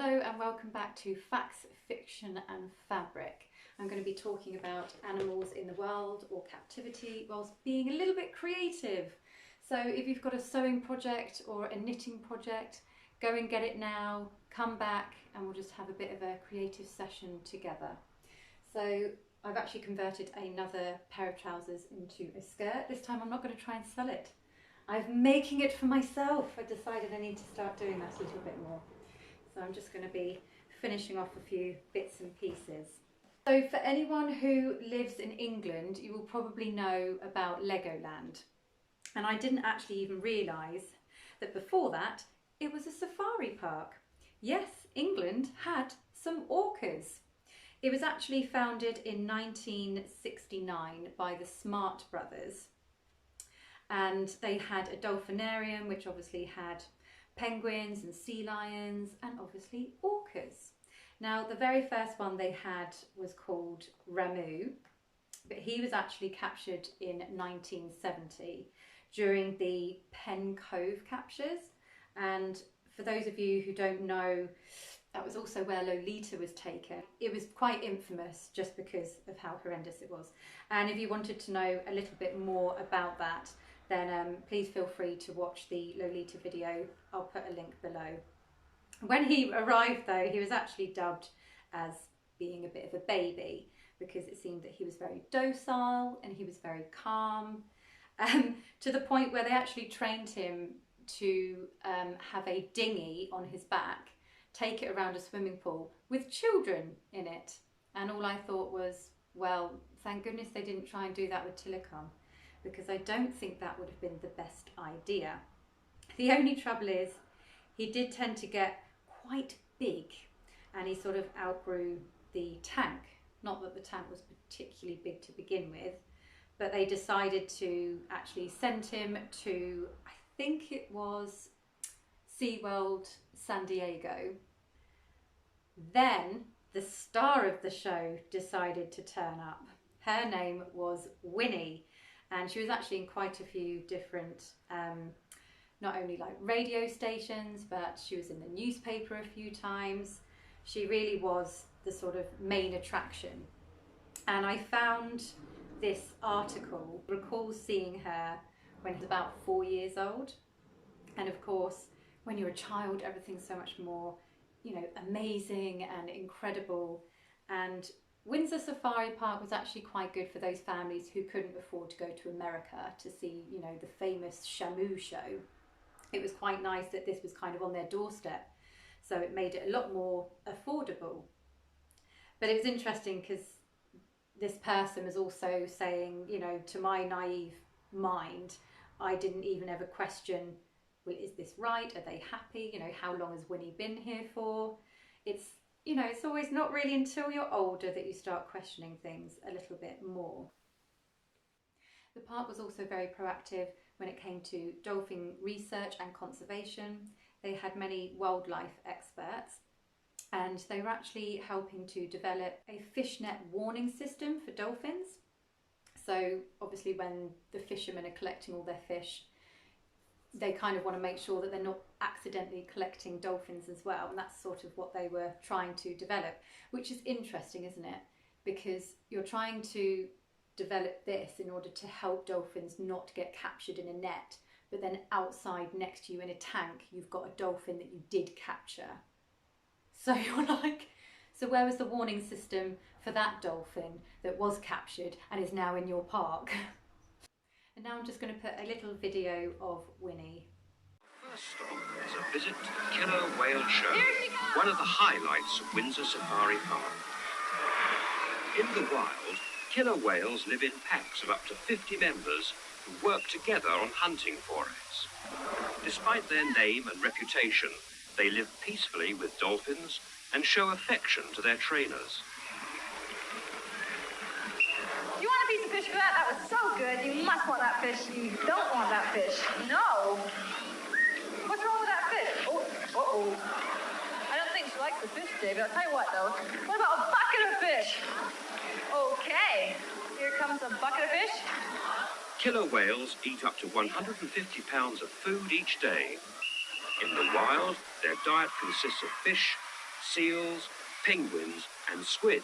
Hello and welcome back to Facts, Fiction and Fabric. I'm going to be talking about animals in the wild or captivity whilst being a little bit creative. So if you've got a sewing project or a knitting project, go and get it now, come back and we'll just have a bit of a creative session together. So I've actually converted another pair of trousers into a skirt. This time I'm not going to try and sell it. I'm making it for myself. I decided I need to start doing that a little bit more. So I'm just going to be finishing off a few bits and pieces. So for anyone who lives in England, you will probably know about Legoland. And I didn't actually even realise that before that, it was a safari park. Yes, England had some orcas. It was actually founded in 1969 by the Smart brothers. And they had a dolphinarium, which obviously had penguins and sea lions and obviously orcas. Now the very first one they had was called Ramu, but he was actually captured in 1970 during the Cove captures. And for those of you who don't know, that was also where Lolita was taken. It was quite infamous just because of how horrendous it was. And if you wanted to know a little bit more about that, then please feel free to watch the Lolita video. I'll put a link below. When he arrived though, he was actually dubbed as being a bit of a baby because it seemed that he was very docile and he was very calm, to the point where they actually trained him to have a dinghy on his back, take it around a swimming pool with children in it. And all I thought was, well, thank goodness they didn't try and do that with Tillicum, because I don't think that would have been the best idea. The only trouble is he did tend to get quite big and he sort of outgrew the tank. Not that the tank was particularly big to begin with, but they decided to actually send him to, I think it was SeaWorld San Diego. Then the star of the show decided to turn up. Her name was Winnie. And she was actually in quite a few different, not only like radio stations, but she was in the newspaper a few times. She really was the sort of main attraction. And I found this article, recalls seeing her when she was about 4 years old. And of course, when you're a child, everything's so much more, you know, amazing and incredible. And Windsor Safari Park was actually quite good for those families who couldn't afford to go to America to see, you know, the famous Shamu show. It was quite nice that this was kind of on their doorstep, so it made it a lot more affordable. But it was interesting because this person was also saying, you know, to my naive mind, I didn't even ever question, well, is this right? Are they happy? You know, how long has Winnie been here for? You know, it's always not really until you're older that you start questioning things a little bit more. The park was also very proactive when it came to dolphin research and conservation. They had many wildlife experts and they were actually helping to develop a fishnet warning system for dolphins. So obviously when the fishermen are collecting all their fish, they kind of want to make sure that they're not accidentally collecting dolphins as well, and that's sort of what they were trying to develop, which is interesting, isn't it? Because you're trying to develop this in order to help dolphins not get captured in a net, but then outside next to you in a tank you've got a dolphin that you did capture. So you're like, so where was the warning system for that dolphin that was captured and is now in your park? And now I'm just going to put a little video of Winnie. First stop is a visit to the killer whale show, one of the highlights of Windsor Safari Park. In the wild, killer whales live in packs of up to 50 members who work together on hunting forays. Despite their name and reputation, they live peacefully with dolphins and show affection to their trainers. You want a piece of fish for that? That was so good. You must want that fish. You don't want that fish. No. What's wrong with that fish? Oh, uh-oh. I don't think she likes the fish, David. I'll tell you what, though. What about a bucket of fish? Okay. Here comes a bucket of fish. Killer whales eat up to 150 pounds of food each day. In the wild, their diet consists of fish, seals, penguins and squid.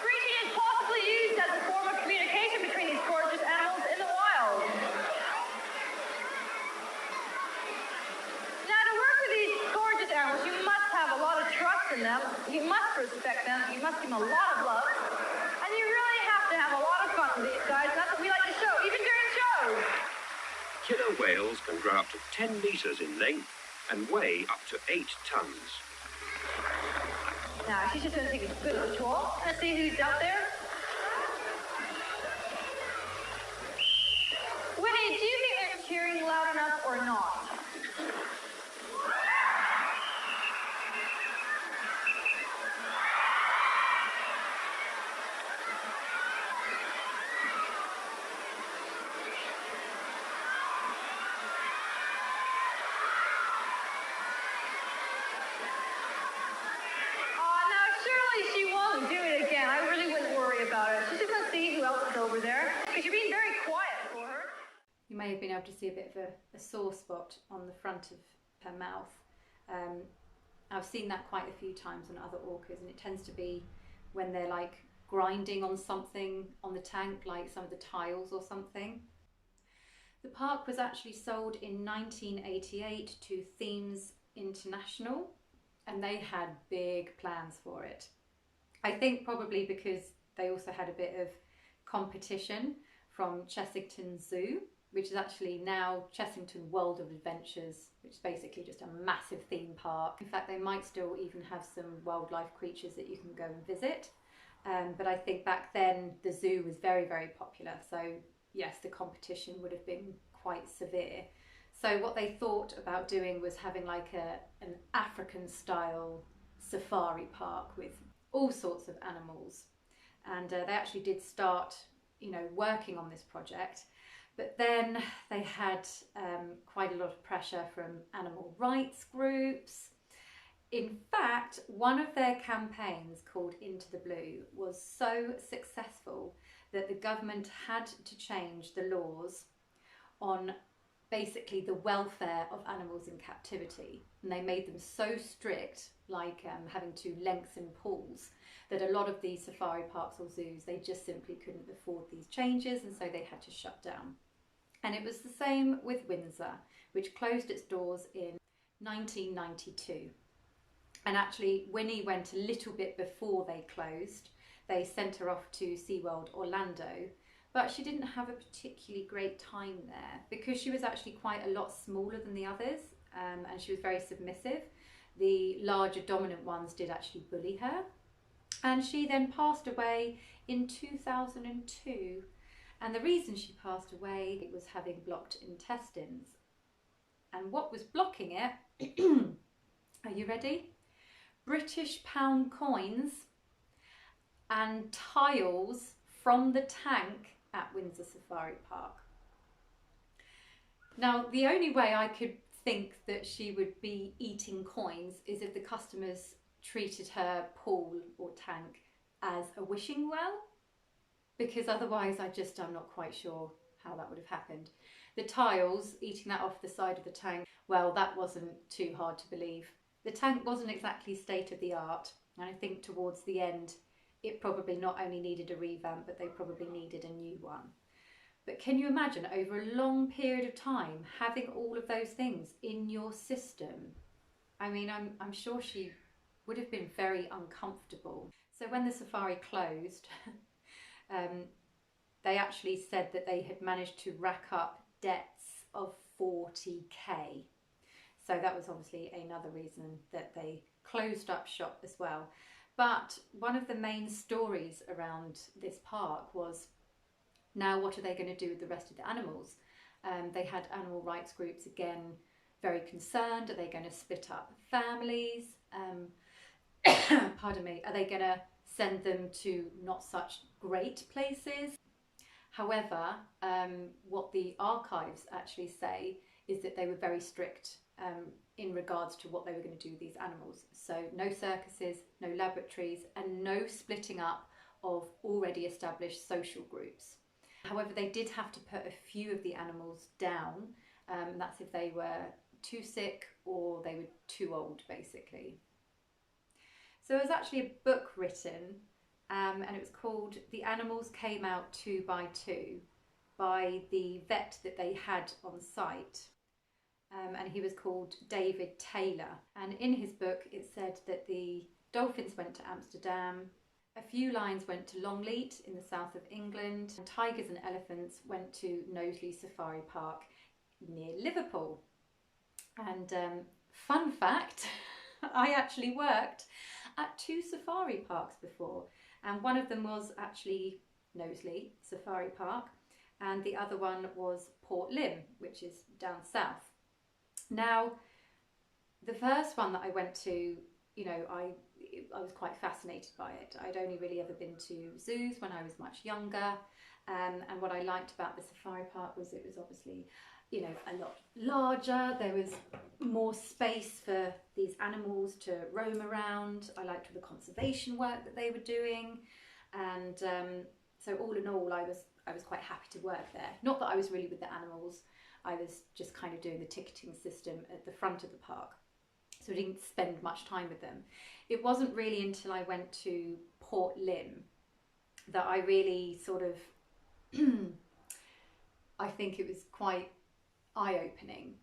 Screeching is possibly used as a form of communication between these gorgeous animals in the wild. Now, to work with these gorgeous animals, you must have a lot of trust in them. You must respect them. You must give them a lot of love. And you really have to have a lot of fun with these guys. That's what we like to show, even during shows. Killer whales can grow up to 10 metres in length and weigh up to 8 tonnes. Now, she's just going to take a good patrol and see who's out there. Winnie, do you think they're cheering loud enough or not? She won't do it again. I really wouldn't worry about it. She's just going to see who else is over there. Because you're being very quiet for her. You may have been able to see a bit of a sore spot on the front of her mouth. I've seen that quite a few times on other orcas, and it tends to be when they're like grinding on something on the tank, like some of the tiles or something. The park was actually sold in 1988 to Themes International, and they had big plans for it. I think probably because they also had a bit of competition from Chessington Zoo, which is actually now Chessington World of Adventures, which is basically just a massive theme park. In fact, they might still even have some wildlife creatures that you can go and visit. But I think back then the zoo was very, very popular. So yes, the competition would have been quite severe. So what they thought about doing was having like an African style safari park with all sorts of animals. And they actually did start, working on this project. But then they had quite a lot of pressure from animal rights groups. In fact, one of their campaigns called Into the Blue was so successful that the government had to change the laws on basically the welfare of animals in captivity. And they made them so strict, like having to lengthen pools, that a lot of these safari parks or zoos, they just simply couldn't afford these changes, and so they had to shut down. And it was the same with Windsor, which closed its doors in 1992. And actually, Winnie went a little bit before they closed. They sent her off to SeaWorld Orlando, but she didn't have a particularly great time there because she was actually quite a lot smaller than the others, and she was very submissive. The larger dominant ones did actually bully her. And she then passed away in 2002. And the reason she passed away was having blocked intestines. And what was blocking it, are you ready? British pound coins and tiles from the tank at Windsor Safari Park. Now, the only way I could think that she would be eating coins is if the customers treated her pool or tank as a wishing well, because otherwise I'm not quite sure how that would have happened. The tiles, eating that off the side of the tank, well, that wasn't too hard to believe. The tank wasn't exactly state of the art, and I think towards the end it probably not only needed a revamp, but they probably needed a new one. But can you imagine over a long period of time having all of those things in your system? I mean, I'm sure she would have been very uncomfortable. So when the safari closed, they actually said that they had managed to rack up debts of 40k. So that was obviously another reason that they closed up shop as well. But one of the main stories around this park was, now what are they going to do with the rest of the animals? They had animal rights groups again very concerned. Are they going to split up families? Pardon me, are they going to send them to not such great places? However, what the archives actually say is that they were very strict in regards to what they were going to do with these animals. So no circuses, no laboratories, and no splitting up of already established social groups. However, they did have to put a few of the animals down. That's if they were too sick or they were too old, basically. So there was actually a book written, and it was called The Animals Came Out Two by Two, by the vet that they had on site. And he was called David Taylor. And in his book it said that the dolphins went to Amsterdam, a few lions went to Longleat in the south of England, and tigers and elephants went to Windsor Safari Park near Liverpool. And fun fact, I actually worked at 2 safari parks before, and one of them was actually Knowsley Safari Park, and the other one was Port Lympne, which is down south. Now, the first one that I went to, you know, I was quite fascinated by it. I'd only really ever been to zoos when I was much younger, and what I liked about the safari park was it was obviously, you know, a lot larger. There was more space for these animals to roam around. I liked all the conservation work that they were doing, and so all in all, I was quite happy to work there. Not that I was really with the animals. I was just kind of doing the ticketing system at the front of the park, so I didn't spend much time with them. It wasn't really until I went to Port Lympne that I really sort of, I think it was quite eye-opening.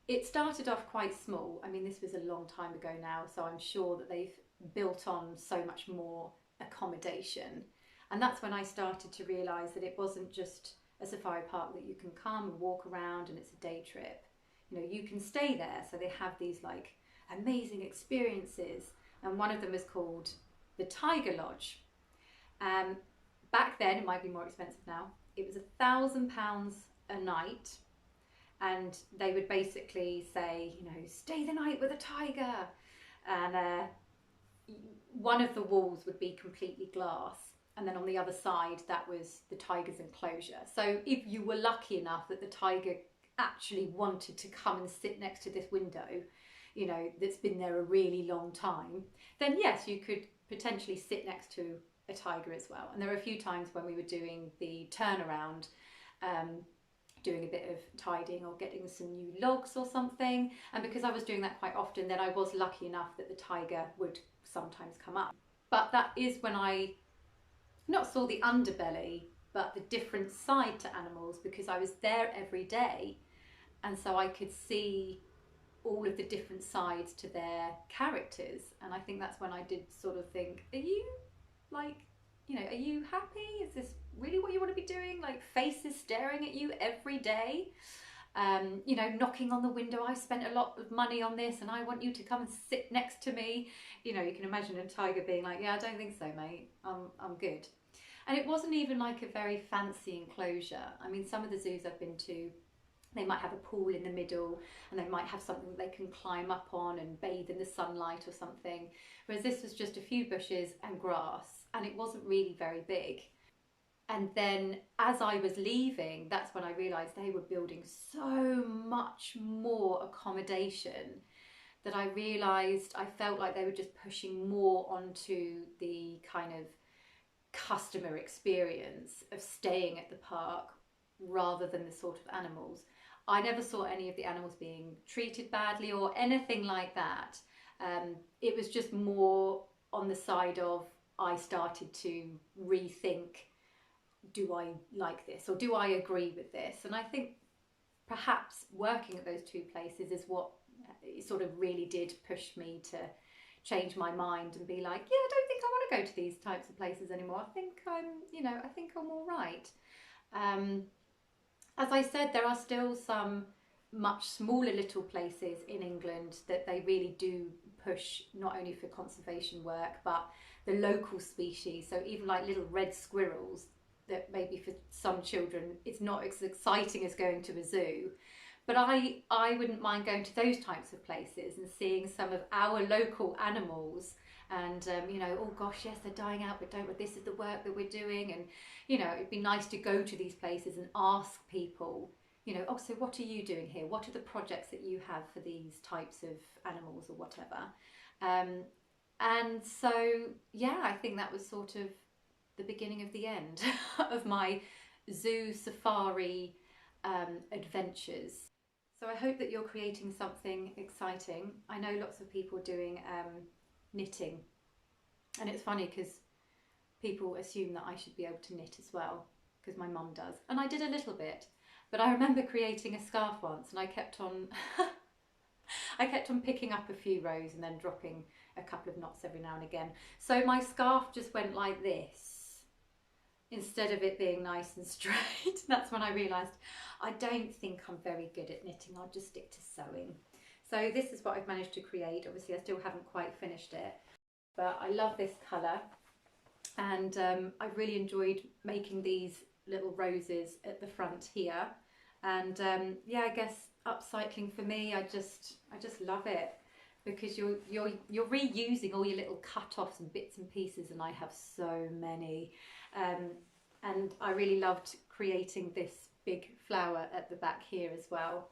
It started off quite small. I mean, this was a long time ago now, so I'm sure that they've built on so much more accommodation. And that's when I started to realise that it wasn't just a safari park that you can come and walk around and it's a day trip. You know, you can stay there, so they have these like amazing experiences, and one of them is called the Tiger Lodge. Back then, it might be more expensive now, it was £1,000 a night, and they would basically say, you know, stay the night with a tiger, and one of the walls would be completely glass, and then on the other side that was the tiger's enclosure. So if you were lucky enough that the tiger actually wanted to come and sit next to this window, you know, that's been there a really long time, then yes, you could potentially sit next to a tiger as well. And there were a few times when we were doing the turnaround, doing a bit of tidying or getting some new logs or something, and because I was doing that quite often, then I was lucky enough that the tiger would sometimes come up. But that is when I not saw the underbelly, but the different side to animals, because I was there every day, and so I could see all of the different sides to their characters. And I think that's when I did sort of think, are you like, you know, are you happy? Is this really what you want to be doing? Like faces staring at you every day, you know, knocking on the window. I spent a lot of money on this and I want you to come and sit next to me. You know, you can imagine a tiger being like, yeah, I don't think so, mate. I'm good. And it wasn't even like a very fancy enclosure. I mean, some of the zoos I've been to, they might have a pool in the middle and they might have something that they can climb up on and bathe in the sunlight or something. Whereas this was just a few bushes and grass, and it wasn't really very big. And then as I was leaving, that's when I realised they were building so much more accommodation that I realised I felt like they were just pushing more onto the kind of customer experience of staying at the park rather than the sort of animals. I never saw any of the animals being treated badly or anything like that. It was just more on the side of, I started to rethink, do I like this or do I agree with this? And I think perhaps working at those two places is what sort of really did push me to change my mind and be like, yeah, I don't think I want to go to these types of places anymore. I think I think I'm all right. As I said, there are still some much smaller little places in England that they really do push not only for conservation work, but the local species. So even like little red squirrels, that maybe for some children it's not as exciting as going to a zoo. But I wouldn't mind going to those types of places and seeing some of our local animals and, you know, oh gosh, yes, they're dying out, but don't worry, this is the work that we're doing. And, you know, it'd be nice to go to these places and ask people, you know, oh, so what are you doing here? What are the projects that you have for these types of animals or whatever? And so, yeah, I think that was sort of the beginning of the end of my zoo safari adventures. So I hope that you're creating something exciting. I know lots of people doing knitting, and it's funny because people assume that I should be able to knit as well, because my mum does, and I did a little bit. But I remember creating a scarf once, and I kept on I kept on picking up a few rows and then dropping a couple of knots every now and again. So my scarf just went like this instead of it being nice and straight. That's when I realised I don't think I'm very good at knitting. I'll just stick to sewing. So this is what I've managed to create. Obviously I still haven't quite finished it, but I love this colour, and I really enjoyed making these little roses at the front here. And yeah, I guess upcycling for me, I just love it, because you're reusing all your little cut-offs and bits and pieces, and I have so many. And I really loved creating this big flower at the back here as well.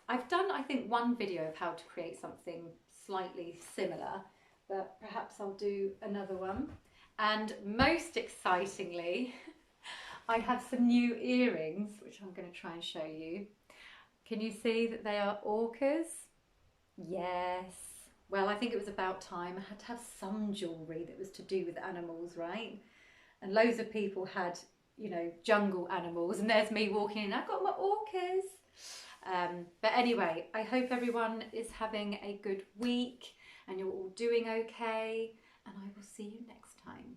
I've done, I think, one video of how to create something slightly similar, but perhaps I'll do another one. And most excitingly, I have some new earrings, which I'm going to try and show you. Can you see that they are orcas? Yes. Well, I think it was about time. I had to have some jewellery that was to do with animals, right? And loads of people had, you know, jungle animals, and there's me walking in, I've got my orcas. But anyway, I hope everyone is having a good week and you're all doing okay, and I will see you next time.